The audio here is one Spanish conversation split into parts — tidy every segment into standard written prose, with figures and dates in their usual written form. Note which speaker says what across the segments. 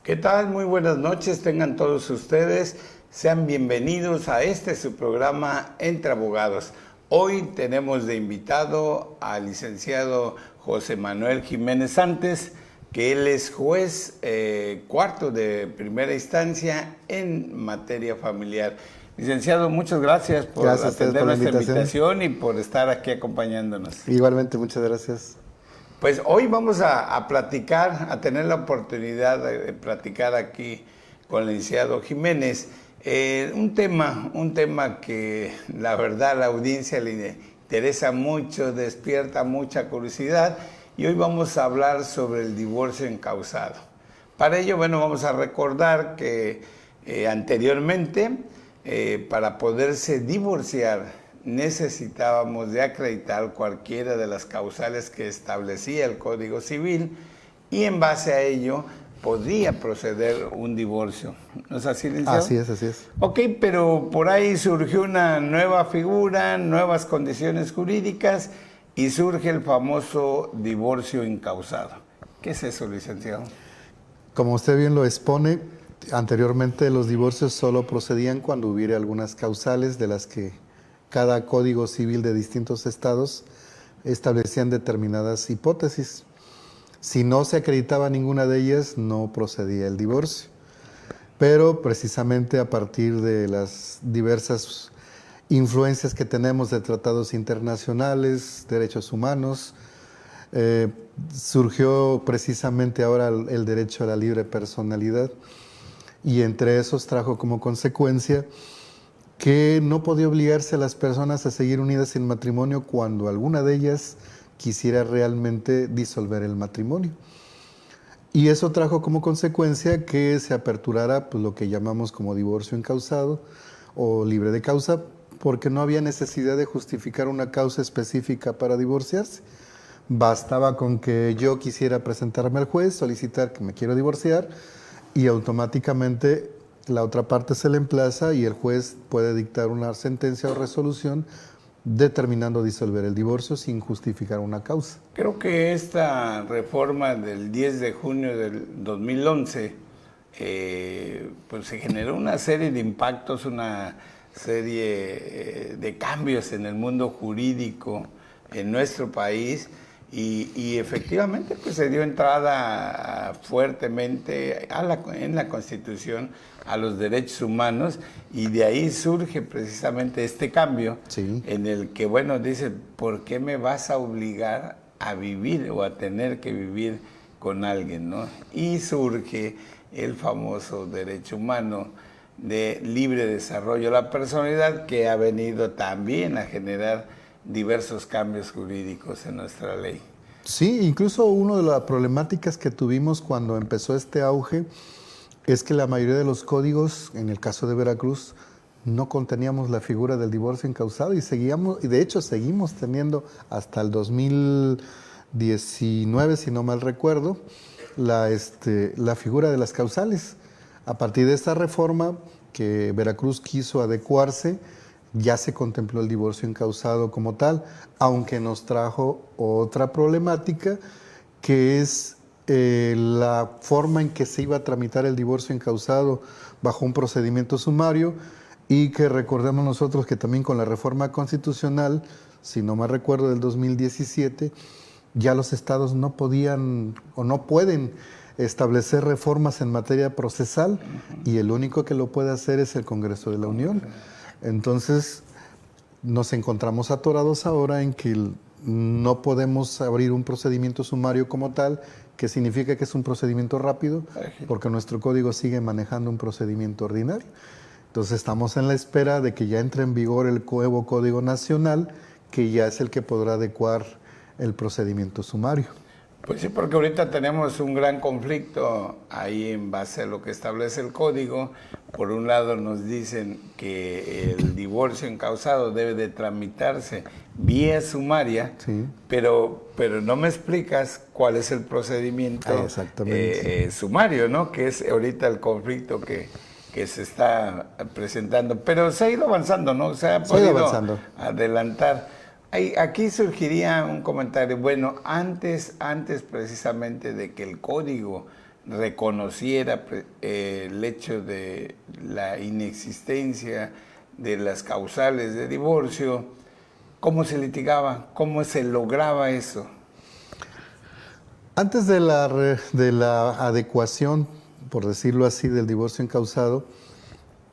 Speaker 1: ¿Qué tal? Muy buenas noches, tengan todos ustedes. Sean bienvenidos a su programa Entre Abogados. Hoy tenemos de invitado al licenciado José Manuel Jiménez Santos, que él es juez cuarto de primera instancia en materia familiar. Licenciado, muchas gracias por atender nuestra invitación y por estar aquí acompañándonos.
Speaker 2: Igualmente, muchas gracias.
Speaker 1: Pues hoy vamos a platicar, a tener la oportunidad de platicar aquí con el licenciado Jiménez. Un tema que la verdad a la audiencia le interesa mucho, despierta mucha curiosidad, y hoy vamos a hablar sobre el divorcio encausado. Para ello, bueno, vamos a recordar que anteriormente, para poderse divorciar, necesitábamos de acreditar cualquiera de las causales que establecía el Código Civil, y en base a ello podía proceder un divorcio. ¿No es así, licenciado?
Speaker 2: Así es, así es.
Speaker 1: Ok, pero por ahí surgió una nueva figura, nuevas condiciones jurídicas, y surge el famoso divorcio encausado. ¿Qué es eso, licenciado?
Speaker 2: Como usted bien lo expone, anteriormente los divorcios solo procedían cuando hubiera algunas causales de las que cada código civil de distintos estados establecían determinadas hipótesis. Si no se acreditaba ninguna de ellas, no procedía el divorcio. Pero precisamente a partir de las diversas influencias que tenemos de tratados internacionales, derechos humanos, surgió precisamente ahora el derecho a la libre personalidad, y entre esos trajo como consecuencia que no podía obligarse a las personas a seguir unidas en matrimonio cuando alguna de ellas quisiera realmente disolver el matrimonio. Y eso trajo como consecuencia que se aperturara pues, lo que llamamos como divorcio encausado o libre de causa, porque no había necesidad de justificar una causa específica para divorciarse. Bastaba con que yo quisiera presentarme al juez, solicitar que me quiero divorciar, y automáticamente la otra parte se le emplaza y el juez puede dictar una sentencia o resolución determinando disolver el divorcio sin justificar una causa.
Speaker 1: Creo que esta reforma del 10 de junio del 2011 pues se generó una serie de impactos, una serie de cambios en el mundo jurídico en nuestro país, y efectivamente pues se dio entrada fuertemente en la Constitución a los derechos humanos, y de ahí surge precisamente este cambio,
Speaker 2: Sí.
Speaker 1: en el que, bueno, dice, ¿por qué me vas a obligar a vivir o a tener que vivir con alguien, ¿no? Y surge el famoso derecho humano de libre desarrollo de la personalidad, que ha venido también a generar diversos cambios jurídicos en nuestra ley.
Speaker 2: Sí, incluso una de las problemáticas que tuvimos cuando empezó este auge es que la mayoría de los códigos, en el caso de Veracruz, no conteníamos la figura del divorcio encausado, y de hecho seguimos teniendo hasta el 2019, si no mal recuerdo, la figura de las causales. A partir de esta reforma que Veracruz quiso adecuarse, ya se contempló el divorcio encausado como tal, aunque nos trajo otra problemática, que es la forma en que se iba a tramitar el divorcio encausado bajo un procedimiento sumario, y que recordemos nosotros que también con la reforma constitucional, si no me recuerdo, del 2017, ya los estados no podían o no pueden establecer reformas en materia procesal, y el único que lo puede hacer es el Congreso de la Unión. Entonces nos encontramos atorados ahora en que no podemos abrir un procedimiento sumario como tal, que significa que es un procedimiento rápido, porque nuestro código sigue manejando un procedimiento ordinario. Entonces estamos en la espera de que ya entre en vigor el nuevo Código Nacional, que ya es el que podrá adecuar el procedimiento sumario.
Speaker 1: Pues sí, porque ahorita tenemos un gran conflicto ahí en base a lo que establece el código. Por un lado nos dicen que el divorcio encausado debe de tramitarse vía sumaria,
Speaker 2: Sí.
Speaker 1: pero no me explicas cuál es el procedimiento sumario, ¿no? Que es ahorita el conflicto que se está presentando. Pero se ha ido avanzando, ¿no? Se ha podido adelantar. Aquí surgiría un comentario. Bueno, antes precisamente de que el código reconociera el hecho de la inexistencia de las causales de divorcio, ¿cómo se litigaba? ¿Cómo se lograba eso?
Speaker 2: Antes de la adecuación, por decirlo así, del divorcio encausado,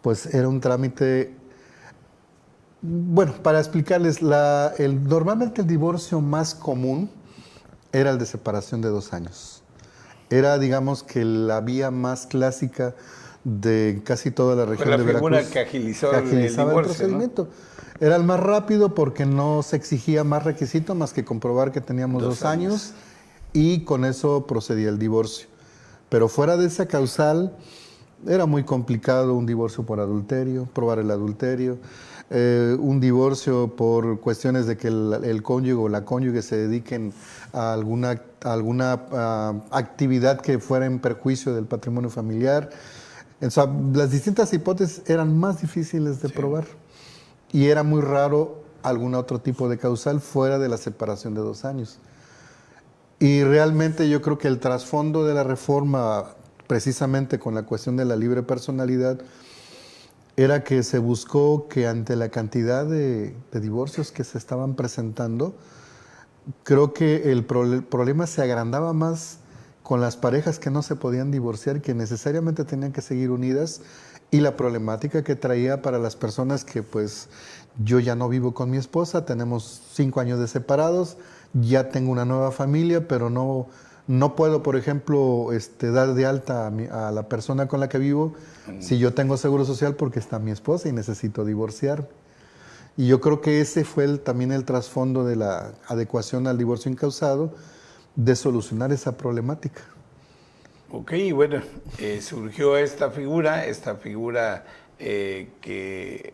Speaker 2: pues era un trámite. Bueno, para explicarles, normalmente el divorcio más común era el de separación de 2 años. Era, digamos, que la vía más clásica de casi toda la región de Veracruz.
Speaker 1: Fue la figura que agilizaba el divorcio,
Speaker 2: procedimiento.
Speaker 1: ¿no?
Speaker 2: Era el más rápido porque no se exigía más requisito más que comprobar que teníamos 2 años y con eso procedía el divorcio. Pero fuera de esa causal, era muy complicado un divorcio por adulterio, probar el adulterio, un divorcio por cuestiones de que el cónyuge o la cónyuge se dediquen a alguna actividad que fuera en perjuicio del patrimonio familiar. O sea, las distintas hipótesis eran más difíciles de probar y era muy raro algún otro tipo de causal fuera de la separación de 2 años. Y realmente yo creo que el trasfondo de la reforma, precisamente con la cuestión de la libre personalidad, era que se buscó que ante la cantidad de divorcios que se estaban presentando, creo que el problema se agrandaba más con las parejas que no se podían divorciar, que necesariamente tenían que seguir unidas, y la problemática que traía para las personas que pues yo ya no vivo con mi esposa, tenemos 5 años de separados, ya tengo una nueva familia, pero no puedo, por ejemplo, dar de alta a la persona con la que vivo si yo tengo seguro social porque está mi esposa y necesito divorciarme. Y yo creo que ese fue también el trasfondo de la adecuación al divorcio encausado, de solucionar esa problemática.
Speaker 1: Ok, bueno, surgió esta figura que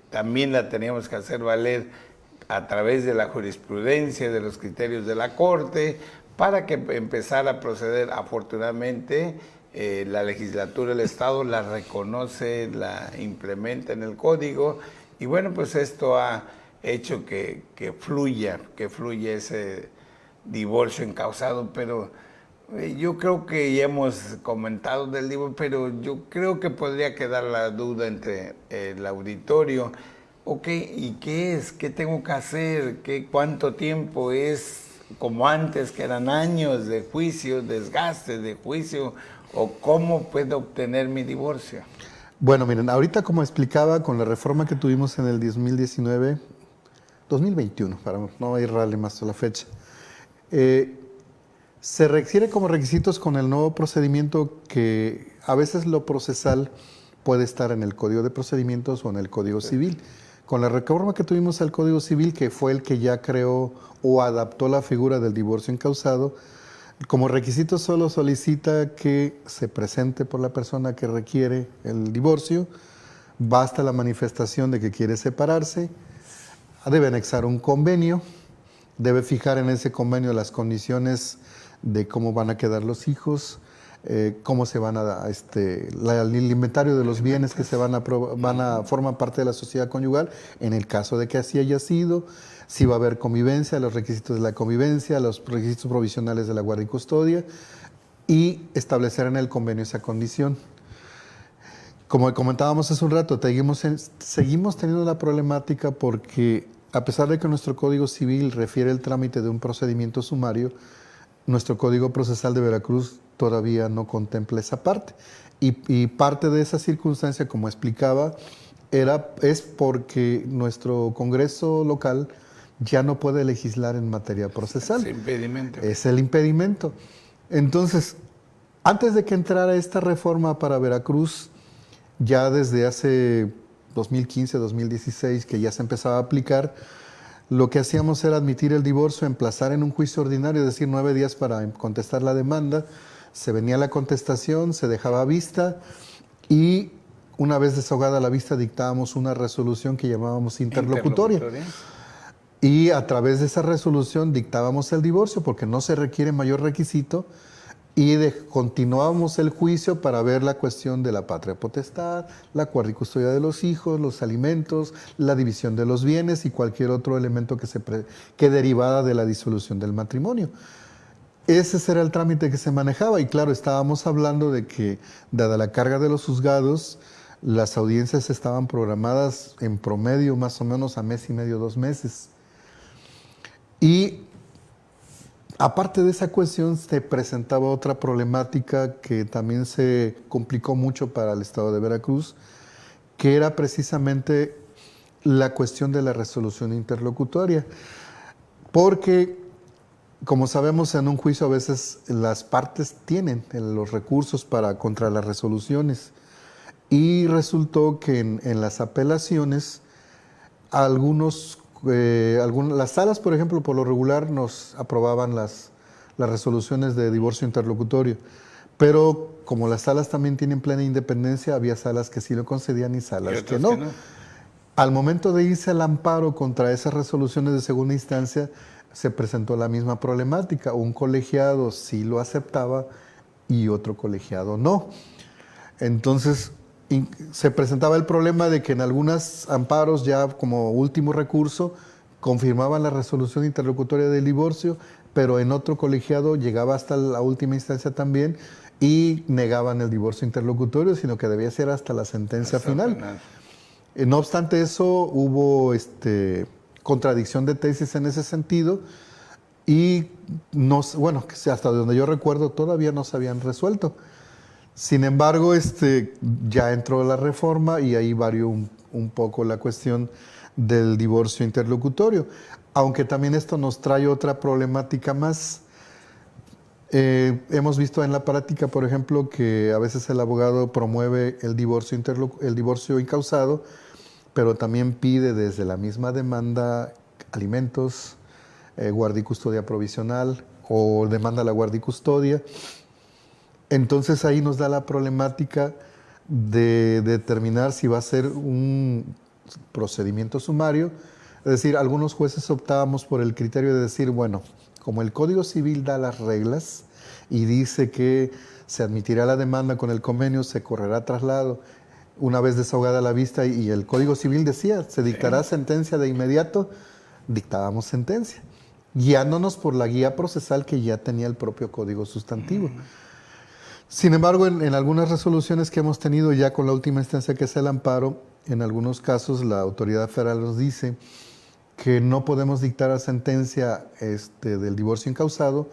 Speaker 1: también la teníamos que hacer valer a través de la jurisprudencia, de los criterios de la Corte, para que empezara a proceder. Afortunadamente, la legislatura del Estado la reconoce, la implementa en el Código, y bueno, pues esto ha hecho que fluya ese divorcio encausado, pero yo creo que ya hemos comentado del divorcio, pero yo creo que podría quedar la duda entre el auditorio. Ok, ¿y qué es? ¿Qué tengo que hacer? ¿Cuánto tiempo es? Como antes, que eran años de juicio, desgaste de juicio, o cómo puedo obtener mi divorcio.
Speaker 2: Bueno, miren, ahorita como explicaba, con la reforma que tuvimos en el 2021, para no errarle más a la fecha, se requiere como requisitos con el nuevo procedimiento que a veces lo procesal puede estar en el Código de Procedimientos o en el Código Civil. Con la reforma que tuvimos al Código Civil, que fue el que ya creó o adaptó la figura del divorcio encausado, como requisito solo solicita que se presente por la persona que requiere el divorcio, basta la manifestación de que quiere separarse, debe anexar un convenio, debe fijar en ese convenio las condiciones de cómo van a quedar los hijos, cómo se van el inventario de los bienes que se forman parte de la sociedad conyugal, en el caso de que así haya sido, si va a haber convivencia, los requisitos de la convivencia, los requisitos provisionales de la guardia y custodia, y establecer en el convenio esa condición. Como comentábamos hace un rato, seguimos teniendo la problemática porque, a pesar de que nuestro Código Civil refiere el trámite de un procedimiento sumario, nuestro Código Procesal de Veracruz todavía no contempla esa parte. Y parte de esa circunstancia, como explicaba, es porque nuestro Congreso local ya no puede legislar en materia procesal.
Speaker 1: Es el impedimento.
Speaker 2: Es el impedimento. Entonces, antes de que entrara esta reforma para Veracruz, ya desde hace 2015, 2016, que ya se empezaba a aplicar, lo que hacíamos era admitir el divorcio, emplazar en un juicio ordinario, es decir, 9 días para contestar la demanda, se venía la contestación, se dejaba vista y una vez desahogada la vista dictábamos una resolución que llamábamos interlocutoria. Y a través de esa resolución dictábamos el divorcio porque no se requiere mayor requisito y continuábamos el juicio para ver la cuestión de la patria potestad, la guardia y custodia de los hijos, los alimentos, la división de los bienes y cualquier otro elemento que derivara de la disolución del matrimonio. ese era el trámite que se manejaba y claro, estábamos hablando de que, dada la carga de los juzgados, las audiencias estaban programadas en promedio más o menos a mes y medio, 2 meses. Y aparte de esa cuestión, se presentaba otra problemática que también se complicó mucho para el estado de Veracruz, que era precisamente la cuestión de la resolución interlocutoria. Porque, como sabemos, en un juicio a veces las partes tienen los recursos contra las resoluciones. Y resultó que en las apelaciones, las salas, por ejemplo, por lo regular nos aprobaban las resoluciones de divorcio interlocutorio. Pero como las salas también tienen plena independencia, había salas que sí lo concedían y salas que no. Al momento de irse al amparo contra esas resoluciones de segunda instancia, se presentó la misma problemática. Un colegiado sí lo aceptaba y otro colegiado no. Entonces, se presentaba el problema de que en algunos amparos, ya como último recurso, confirmaban la resolución interlocutoria del divorcio, pero en otro colegiado llegaba hasta la última instancia también y negaban el divorcio interlocutorio, sino que debía ser hasta la sentencia final. No obstante eso, hubo contradicción de tesis en ese sentido y hasta donde yo recuerdo todavía no se habían resuelto. Sin embargo, ya entró la reforma y ahí varió un poco la cuestión del divorcio interlocutorio. Aunque también esto nos trae otra problemática más. Hemos visto en la práctica, por ejemplo, que a veces el abogado promueve el divorcio incausado, pero también pide desde la misma demanda alimentos, guardia y custodia provisional o demanda la guardia y custodia. Entonces ahí nos da la problemática de determinar si va a ser un procedimiento sumario. Es decir, algunos jueces optábamos por el criterio de decir, bueno, como el Código Civil da las reglas y dice que se admitirá la demanda con el convenio, se correrá traslado una vez desahogada la vista y el Código Civil decía, se dictará sentencia de inmediato, dictábamos sentencia, guiándonos por la guía procesal que ya tenía el propio Código Sustantivo. Sin embargo, en algunas resoluciones que hemos tenido ya con la última instancia que es el amparo, en algunos casos la autoridad federal nos dice que no podemos dictar la sentencia del divorcio incausado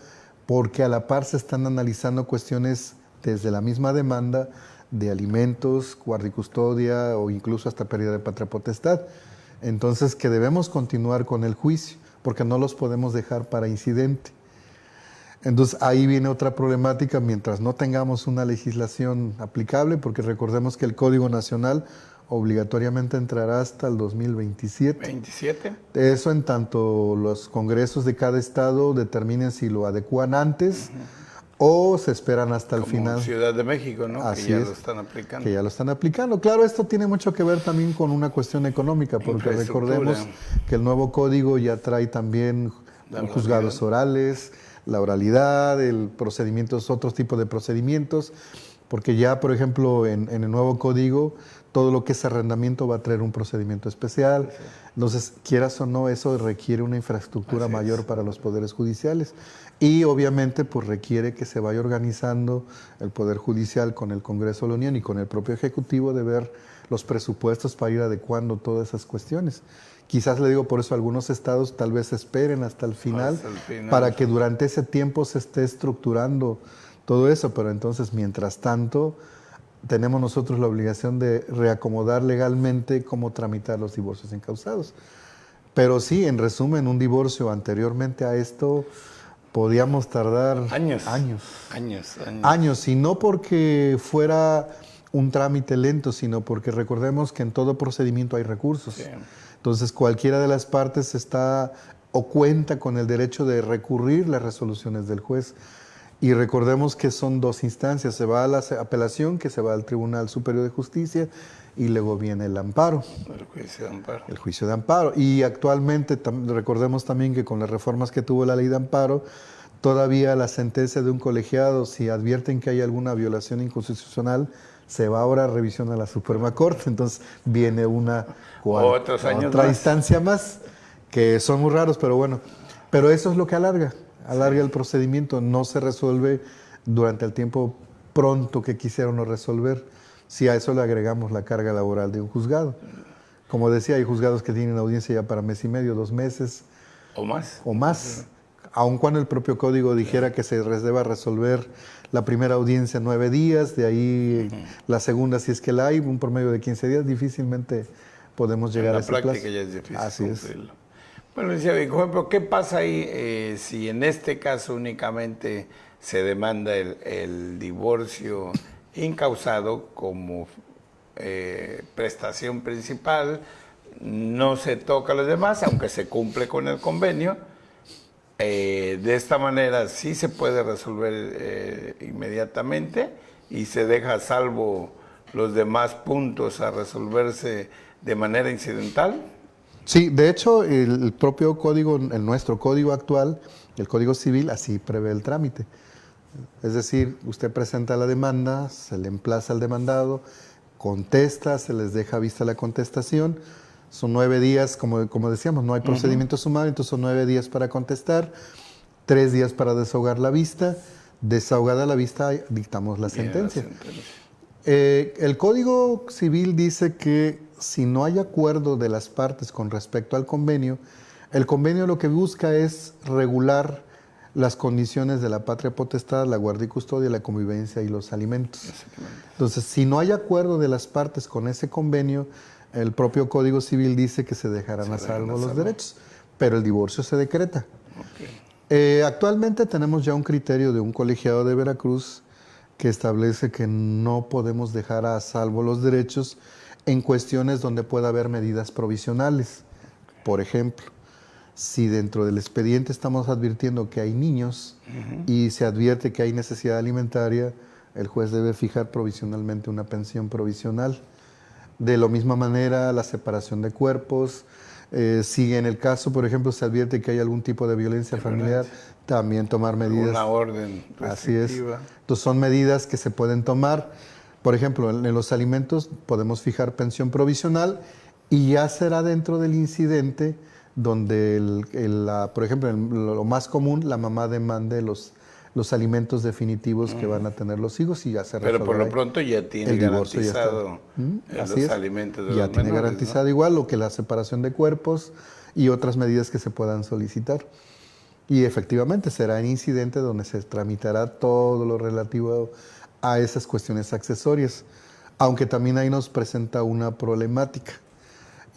Speaker 2: porque a la par se están analizando cuestiones desde la misma demanda de alimentos, guardia y custodia o incluso hasta pérdida de patria potestad. Entonces que debemos continuar con el juicio porque no los podemos dejar para incidente. Entonces ahí viene otra problemática mientras no tengamos una legislación aplicable, porque recordemos que el Código Nacional obligatoriamente entrará hasta el 2027.
Speaker 1: ¿27?
Speaker 2: Eso en tanto los congresos de cada estado determinen si lo adecuan antes o se esperan hasta el final.
Speaker 1: Ciudad de México, ¿no?
Speaker 2: Así
Speaker 1: que ya
Speaker 2: es,
Speaker 1: lo están aplicando.
Speaker 2: Que ya lo están aplicando. Claro, esto tiene mucho que ver también con una cuestión económica, porque recordemos que el nuevo código ya trae también juzgados orales, la oralidad, otros tipos de procedimientos, porque ya, por ejemplo, en el nuevo código, todo lo que es arrendamiento va a traer un procedimiento especial. Sí. Entonces, quieras o no, eso requiere una infraestructura mayor para los poderes judiciales. Y obviamente, pues requiere que se vaya organizando el Poder Judicial con el Congreso de la Unión y con el propio Ejecutivo de ver los presupuestos para ir adecuando todas esas cuestiones. Quizás le digo por eso algunos estados tal vez esperen hasta el final para que durante ese tiempo se esté estructurando todo eso, pero entonces mientras tanto tenemos nosotros la obligación de reacomodar legalmente cómo tramitar los divorcios incausados. Pero sí, en resumen, un divorcio anteriormente a esto podíamos tardar años, y no porque fuera un trámite lento, sino porque recordemos que en todo procedimiento hay recursos. Sí. Entonces, cualquiera de las partes está o cuenta con el derecho de recurrir las resoluciones del juez. Y recordemos que son 2 instancias. Se va a la apelación, que se va al Tribunal Superior de Justicia, y luego viene el amparo.
Speaker 1: El juicio de amparo.
Speaker 2: El juicio de amparo. Y actualmente, recordemos también que con las reformas que tuvo la ley de amparo, todavía la sentencia de un colegiado, si advierten que hay alguna violación inconstitucional, se va ahora a revisión a la Suprema Corte. Entonces viene otra instancia más, que son muy raros, pero bueno. Pero eso es lo que alarga. alarga el procedimiento, no se resuelve durante el tiempo pronto que quisieron resolver, si a eso le agregamos la carga laboral de un juzgado. Como decía, hay juzgados que tienen audiencia ya para mes y medio, 2 meses.
Speaker 1: O más.
Speaker 2: O más. Aun cuando el propio código dijera que se deba resolver la primera audiencia en 9 días, de ahí la segunda, si es que la hay, un promedio de 15 días, difícilmente podemos llegar a ese plazo.
Speaker 1: En la práctica ya es difícil.
Speaker 2: Así
Speaker 1: cumplirlo.
Speaker 2: es.
Speaker 1: Bueno, decía, por ejemplo, ¿qué pasa ahí si en este caso únicamente se demanda el divorcio incausado como prestación principal? No se toca a los demás, aunque se cumple con el convenio. De esta manera sí se puede resolver inmediatamente y se deja a salvo los demás puntos a resolverse de manera incidental.
Speaker 2: Sí, de hecho, el propio código, nuestro código actual, el Código Civil, así prevé el trámite. Es decir, usted presenta la demanda, se le emplaza al demandado, contesta, se les deja vista la contestación. Son 9 días, como decíamos, no hay procedimiento sumario, entonces son 9 días para contestar, 3 días para desahogar la vista. Desahogada la vista, dictamos la sentencia. El Código Civil dice que si no hay acuerdo de las partes con respecto al convenio, el convenio lo que busca es regular las condiciones de la patria potestad, la guardia y custodia, la convivencia y los alimentos. Entonces, si no hay acuerdo de las partes con ese convenio, el propio Código Civil dice que se dejarán a salvo los derechos, pero el divorcio se decreta. Actualmente tenemos ya un criterio de un colegiado de Veracruz que establece que no podemos dejar a salvo los derechos en cuestiones donde pueda haber medidas provisionales. Por ejemplo, si dentro del expediente estamos advirtiendo que hay niños y se advierte que hay necesidad alimentaria, el juez debe fijar provisionalmente una pensión provisional. De la misma manera, la separación de cuerpos. Si en el caso, por ejemplo, se advierte que hay algún tipo de violencia familiar, también tomar medidas.
Speaker 1: Una orden restrictiva.
Speaker 2: Así es. Entonces son medidas que se pueden tomar. Por ejemplo, en los alimentos podemos fijar pensión provisional y ya será dentro del incidente donde, por ejemplo, lo más común, la mamá demande los alimentos definitivos que van a tener los hijos y ya se resuelve.
Speaker 1: Pero por lo pronto ya tiene garantizado los alimentos de los
Speaker 2: ya tiene
Speaker 1: menores,
Speaker 2: garantizado, ¿no? Igual lo que la separación de cuerpos y otras medidas que se puedan solicitar. Y efectivamente será en incidente donde se tramitará todo lo relativo a esas cuestiones accesorias, aunque también ahí nos presenta una problemática.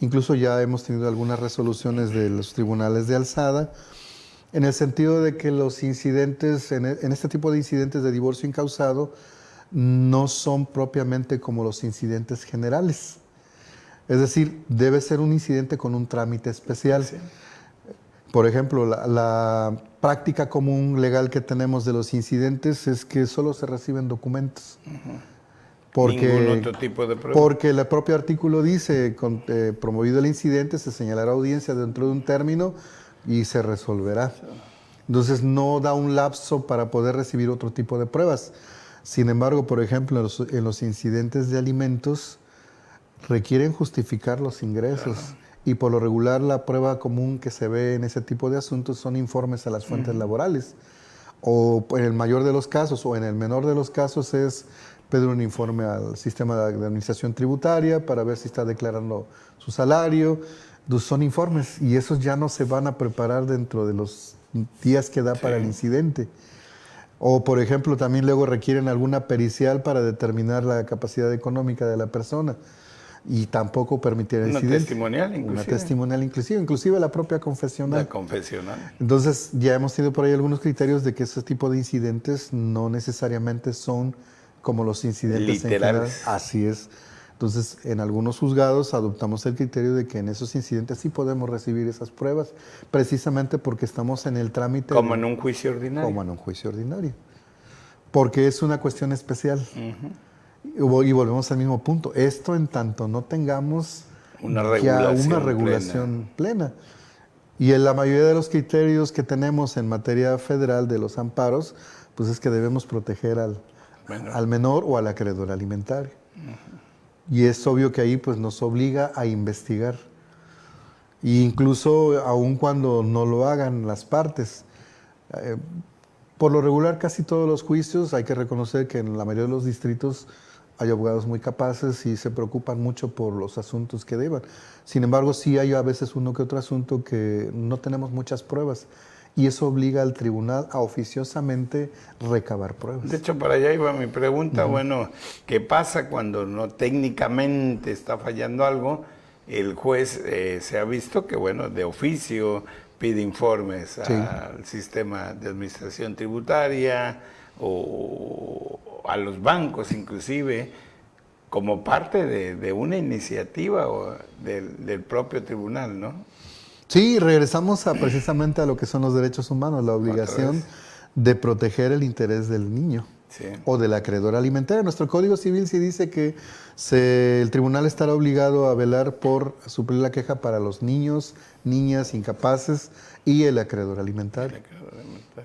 Speaker 2: Incluso ya hemos tenido algunas resoluciones de los tribunales de alzada, en el sentido de que los incidentes, en este tipo de incidentes de divorcio incausado, no son propiamente como los incidentes generales. Es decir, debe ser un incidente con un trámite especial. Sí. Por ejemplo, la práctica común legal que tenemos de los incidentes es que solo se reciben documentos.
Speaker 1: Ningún otro tipo de prueba.
Speaker 2: Porque el propio artículo dice, promovido el incidente, se señalará audiencia dentro de un término y se resolverá. Entonces no da un lapso para poder recibir otro tipo de pruebas. Sin embargo, por ejemplo, en los incidentes de alimentos requieren justificar los ingresos. Claro. Y por lo regular la prueba común que se ve en ese tipo de asuntos son informes a las fuentes laborales. O en el mayor de los casos o en el menor de los casos es pedir un informe al sistema de administración tributaria para ver si está declarando su salario. Entonces son informes y esos ya no se van a preparar dentro de los días que da para el incidente. O, por ejemplo, también luego requieren alguna pericial para determinar la capacidad económica de la persona y tampoco permitir el incidente.
Speaker 1: Una testimonial, inclusive.
Speaker 2: Una testimonial, inclusive la propia confesional.
Speaker 1: La confesional.
Speaker 2: Entonces, ya hemos tenido por ahí algunos criterios de que ese tipo de incidentes no necesariamente son como los incidentes
Speaker 1: literales.
Speaker 2: En general. Así es. Entonces, en algunos juzgados adoptamos el criterio de que en esos incidentes sí podemos recibir esas pruebas, precisamente porque estamos en el trámite.
Speaker 1: Como en un juicio ordinario.
Speaker 2: Como en un juicio ordinario. Porque es una cuestión especial. Y volvemos al mismo punto. Esto en tanto no tengamos
Speaker 1: una
Speaker 2: regulación plena. Y en la mayoría de los criterios que tenemos en materia federal de los amparos, pues es que debemos proteger al menor o al acreedor alimentario. Y es obvio que ahí pues nos obliga a investigar. E incluso aun cuando no lo hagan las partes, Eh, por lo regular, casi todos los juicios, hay que reconocer que en la mayoría de los distritos hay abogados muy capaces y se preocupan mucho por los asuntos que deban. Sin embargo, sí hay a veces uno que otro asunto que no tenemos muchas pruebas y eso obliga al tribunal a oficiosamente recabar pruebas.
Speaker 1: De hecho, para allá iba mi pregunta. Bueno, ¿qué pasa cuando no técnicamente está fallando algo? El juez se ha visto que, bueno, de oficio pide informes al sistema de administración tributaria o a los bancos inclusive, como parte de una iniciativa del propio tribunal, ¿no?
Speaker 2: Sí, regresamos precisamente a lo que son los derechos humanos, la obligación de proteger el interés del niño o del acreedor alimentario. Nuestro Código Civil sí dice que el tribunal estará obligado a velar por suplir la queja para los niños, niñas incapaces y el acreedor alimentario.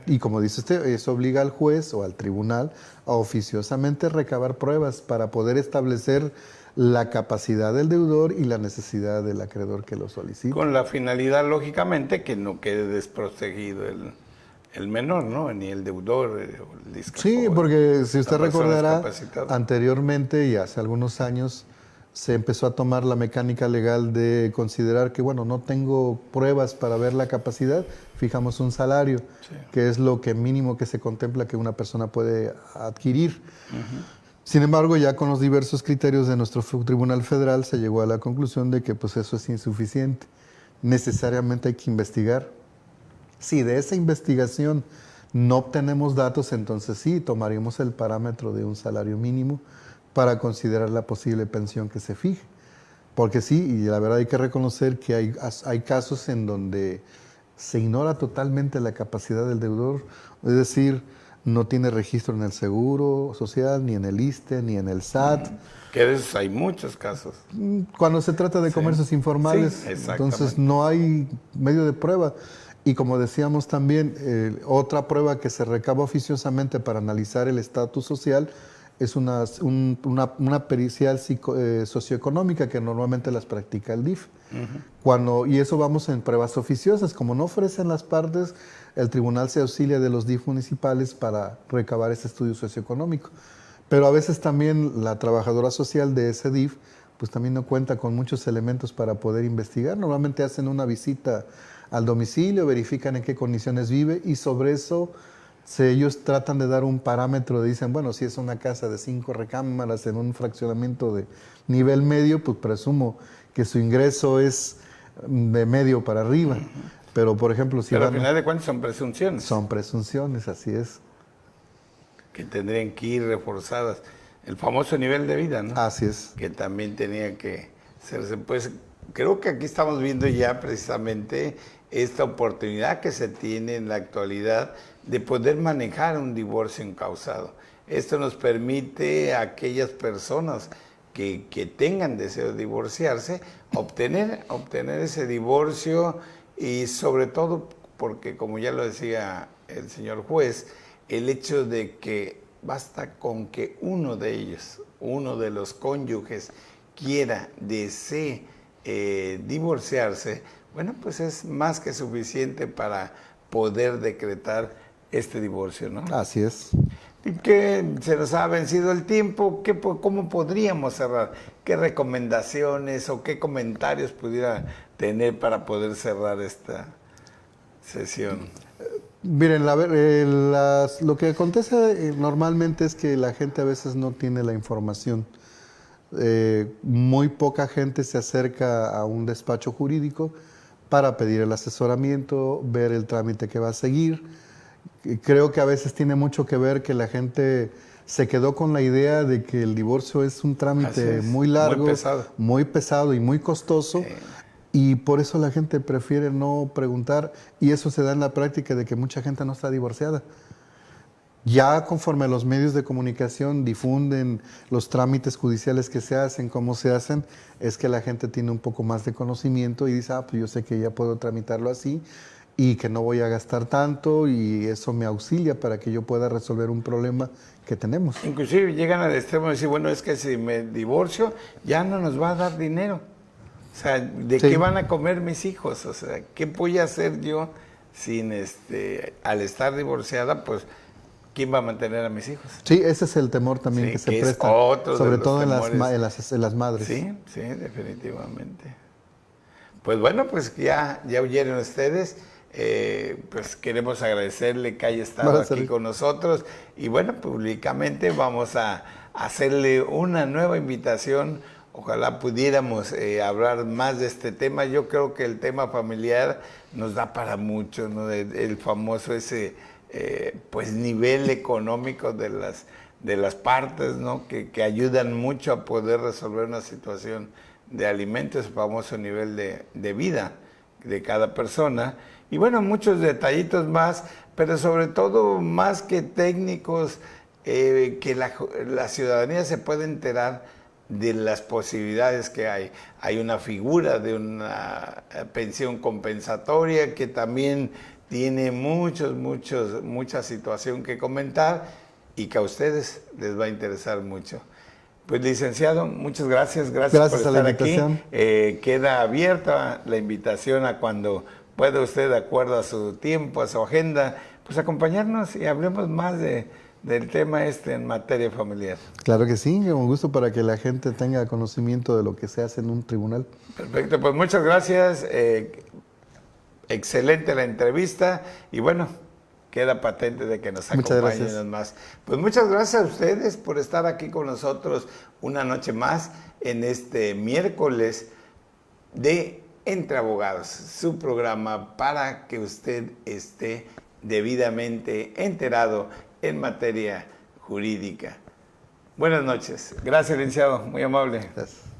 Speaker 2: Y como dice usted, eso obliga al juez o al tribunal a oficiosamente recabar pruebas para poder establecer la capacidad del deudor y la necesidad del acreedor que lo solicita.
Speaker 1: Con la finalidad, lógicamente, que no quede desprotegido el menor, ¿no? Ni el deudor.
Speaker 2: Sí, porque si usted recordará, anteriormente y hace algunos años se empezó a tomar la mecánica legal de considerar que, bueno, no tengo pruebas para ver la capacidad, fijamos un salario, que es lo que mínimo que se contempla que una persona puede adquirir. Sin embargo, ya con los diversos criterios de nuestro Tribunal Federal se llegó a la conclusión de que pues eso es insuficiente. Necesariamente hay que investigar. Si de esa investigación no obtenemos datos, entonces sí, tomaríamos el parámetro de un salario mínimo para considerar la posible pensión que se fije. Porque sí, y la verdad hay que reconocer que hay casos en donde se ignora totalmente la capacidad del deudor, es decir, no tiene registro en el Seguro Social, ni en el ISSSTE, ni en el SAT.
Speaker 1: Que de esos hay muchos casos.
Speaker 2: Cuando se trata de comercios informales, entonces no hay medio de prueba. Y como decíamos también, otra prueba que se recaba oficiosamente para analizar el estatus social es una pericial socioeconómica que normalmente las practica el DIF. Y eso vamos en pruebas oficiosas. Como no ofrecen las partes, el tribunal se auxilia de los DIF municipales para recabar ese estudio socioeconómico. Pero a veces también la trabajadora social de ese DIF pues también no cuenta con muchos elementos para poder investigar. Normalmente hacen una visita al domicilio, verifican en qué condiciones vive y sobre eso ellos tratan de dar un parámetro, dicen, bueno, si es una casa de 5 recámaras en un fraccionamiento de nivel medio, pues presumo que su ingreso es de medio para arriba. Pero, por ejemplo, si
Speaker 1: al final de cuentas son presunciones.
Speaker 2: Son presunciones, así es.
Speaker 1: Que tendrían que ir reforzadas. El famoso nivel de vida, ¿no?
Speaker 2: Así es.
Speaker 1: Que también tenía que hacerse. Pues creo que aquí estamos viendo ya precisamente esta oportunidad que se tiene en la actualidad de poder manejar un divorcio encausado. Esto nos permite a aquellas personas que tengan deseo de divorciarse, obtener ese divorcio y sobre todo porque, como ya lo decía el señor juez, el hecho de que basta con que uno de ellos, uno de los cónyuges desee divorciarse, bueno, pues es más que suficiente para poder decretar este divorcio, ¿no?
Speaker 2: Así es.
Speaker 1: Y que se nos ha vencido el tiempo, ¿cómo podríamos cerrar? ¿Qué recomendaciones o qué comentarios pudiera tener para poder cerrar esta sesión?
Speaker 2: Miren, lo que acontece normalmente es que la gente a veces no tiene la información. Muy poca gente se acerca a un despacho jurídico para pedir el asesoramiento, ver el trámite que va a seguir. Creo que a veces tiene mucho que ver que la gente se quedó con la idea de que el divorcio es un trámite muy largo, muy pesado y muy costoso. Y por eso la gente prefiere no preguntar, y eso se da en la práctica de que mucha gente no está divorciada. Ya conforme los medios de comunicación difunden los trámites judiciales que se hacen, cómo se hacen, es que la gente tiene un poco más de conocimiento y dice, pues yo sé que ya puedo tramitarlo así y que no voy a gastar tanto y eso me auxilia para que yo pueda resolver un problema que tenemos.
Speaker 1: Inclusive llegan al extremo de decir, bueno, es que si me divorcio ya no nos va a dar dinero. O sea, ¿de qué van a comer mis hijos? O sea, ¿qué voy a hacer yo al estar divorciada, pues, ¿quién va a mantener a mis hijos?
Speaker 2: Sí, ese es el temor también
Speaker 1: Sí,
Speaker 2: que se
Speaker 1: que es
Speaker 2: presta,
Speaker 1: otro
Speaker 2: sobre
Speaker 1: de los
Speaker 2: todo en
Speaker 1: temores.
Speaker 2: en las madres.
Speaker 1: Sí, sí, definitivamente. Pues bueno, pues ya oyeron ustedes. Pues queremos agradecerle que haya estado
Speaker 2: Vale,
Speaker 1: aquí
Speaker 2: Sergio.
Speaker 1: con nosotros y bueno, públicamente vamos a hacerle una nueva invitación. Ojalá pudiéramos hablar más de este tema. Yo creo que el tema familiar nos da para mucho, ¿no? El famoso ese pues nivel económico de las partes, ¿no? Que ayudan mucho a poder resolver una situación de alimentos, el famoso nivel de vida de cada persona. Y bueno, muchos detallitos más, pero sobre todo más que técnicos, que la ciudadanía se puede enterar de las posibilidades que hay. Hay una figura de una pensión compensatoria que también tiene mucha situación que comentar y que a ustedes les va a interesar mucho. Pues licenciado, muchas gracias por
Speaker 2: Gracias a la
Speaker 1: estar aquí.
Speaker 2: invitación.
Speaker 1: Queda abierta la invitación a cuando pueda usted, de acuerdo a su tiempo, a su agenda, pues acompañarnos y hablemos más del tema en materia familiar.
Speaker 2: Claro que sí, con gusto para que la gente tenga conocimiento de lo que se hace en un tribunal.
Speaker 1: Perfecto, pues muchas gracias. Excelente la entrevista y bueno, queda patente de que nos
Speaker 2: Muchas
Speaker 1: acompañen
Speaker 2: gracias.
Speaker 1: más. Pues muchas gracias a ustedes por estar aquí con nosotros una noche más en este miércoles de Entre Abogados, su programa para que usted esté debidamente enterado en materia jurídica. Buenas noches. Gracias, licenciado. Muy amable.
Speaker 2: Gracias.